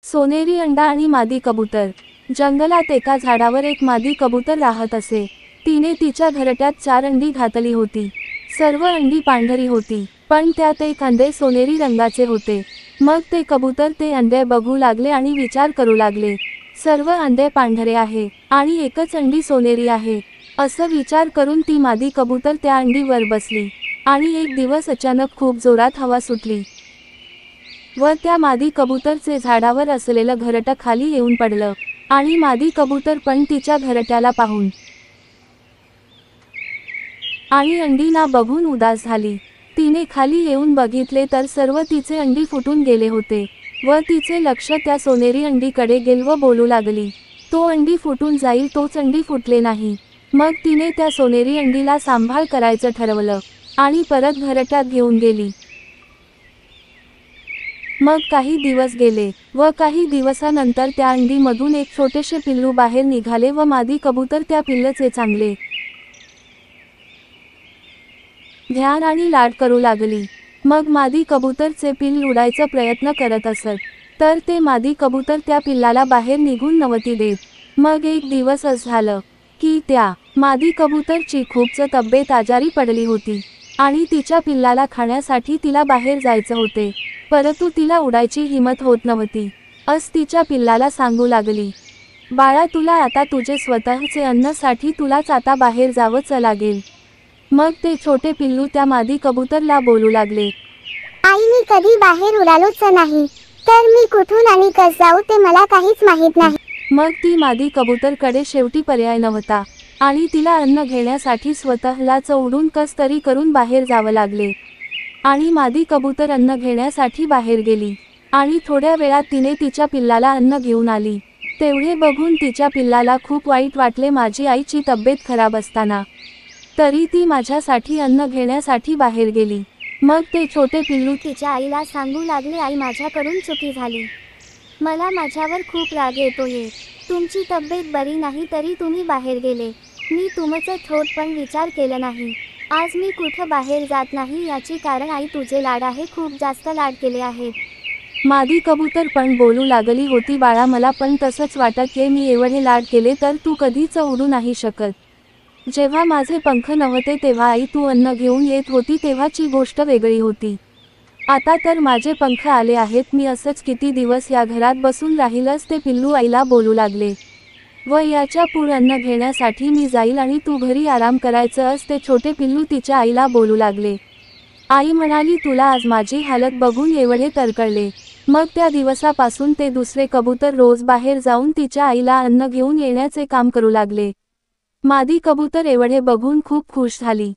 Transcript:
सोनेरी अंडा आणि मादी कबूतर। जंगलात एका झाडावर एक मादी कबूतर राहत असे। तिने तिच्या घरट्यात 4 अंडी घातली होती। सर्व अंडी पांढरी होती, पण त्यात एक अंडे सोनेरी रंगाचे होते। मग ते कबूतर ते अंडे बघू लागले आणि विचार करू लागले, सर्व अंडे पांढरे आहे आणि एकच अंडी सोनेरी आहे। असं विचार करून ती मादी कबूतर त्या अंडीवर बसली आणि एक दिवस अचानक खूप जोरात हवा सुटली व त्या मादी कबूतरचे झाडावर असलेलं घरटं खाली येऊन पडलं आणि मादी कबूतर पण तिच्या घरट्याला पाहून आणि अंडीना बघून उदास झाली। तिने खाली येऊन बघितले तर सर्व तिचे अंडी फुटून गेले होते व तिचे लक्ष त्या सोनेरी अंडीकडे गेले व बोलू लागली, तो अंडी फुटून जाईल, तोच अंडी फुटले नाही। मग तिने त्या सोनेरी अंडीला सांभाळ करायचं ठरवलं आणि परत घरट्यात घेऊन गेली। मग काही दिवस गेले व काही दिवसानंतर त्या अंडीमधून एक छोटेसे पिल्लू बाहेर निघाले व मादी कबूतर त्या पिल्लाचे चांगले ध्यान आणि लाड करू लागली। मग मादी कबूतरचे पिल्ल उडायचा प्रयत्न करत असत, तर ते मादी कबूतर त्या पिल्लाला बाहेर निघून नव्हती देत। मग एक दिवस असं झालं की त्या मादी कबूतरची खूपच तब्येत आजारी पडली होती आणि तिच्या पिल्लाला खाण्यासाठी तिला बाहेर जायचं होते, परंतु तिला उडायची हिम्मत होत नव्हती। तिच्या पिल्लाला सांगू लागली, बाळा, तुला आता तुझे स्वतःचे अन्नासाठी तुलाच आता बाहेर जावंच लागेल। मग ते छोटे पिल्लू त्या मादी कबूतरला बोलू लागले, आई, मी कधी बाहेर उडालोच नाही, तर मी कुठून आणि कसं जाऊ ते मला काहीच माहित नाही। मग ती मादी कबूतरकडे शेवटी पर्याय नव्हता आणि तिला अन्न घेण्यासाठी स्वतःलाच उडून कस तरी करून बाहेर जावं लागले आणि मादी कबूतर अन्न घेण्यासाठी बाहेर गेली आणि थोड्या वेळात तिने तिच्या पिल्लाला अन्न घेऊन आली। तेवढे बघून तिच्या पिल्लाला खूप वाईट वाटले, माझी आईची तब्येत खराब असताना तरी ती माझ्यासाठी अन्न घेण्यासाठी बाहेर गेली। मग ते छोटे पिल्लू तिच्या आईला सांगू लागले, आई, माझ्याकडून चुकी झाली, मला माझ्यावर खूप राग येतोय। तुमची तब्येत बरी नाही तरी तुम्ही बाहेर गेले, मी तुमचं थोड पण विचार केला नाही। आज मी कुठं बाहेर जात नाही याची कारण आई तुझे लाड आहे, खूप जास्त लाड केले आहेत। मादी कबूतर पण बोलू लागली होती, बाळा, मला पण तसंच वाटतंय, मी एवढे लाड केले तर तू कधीच उडू नाही शकत। जेव्हा माझे पंख नव्हते तेव्हा आई तू अन्न घेऊन येत होती तेव्हाची गोष्ट वेगळी होती। आता तर माझे पंख आले आहेत, मी असंच किती दिवस या घरात बसून राहीलच, ते पिल्लू आईला बोलू लागले व याच्या पुढे अन्न घेण्यासाठी मी जाईल आणि तू घरी आराम करायचं ते छोटे पिल्लू तिच्या आईला बोलू लागले। आई म्हणाली, तुला आज माझी हालत बघून एवढे तरकळले। मग त्या दिवसापासून ते दुसरे कबूतर रोज बाहेर जाऊन तिच्या आईला अन्न घेऊन येण्याचे काम करू लागले। मादी कबूतर एवढे बघून खूप खुश झाली।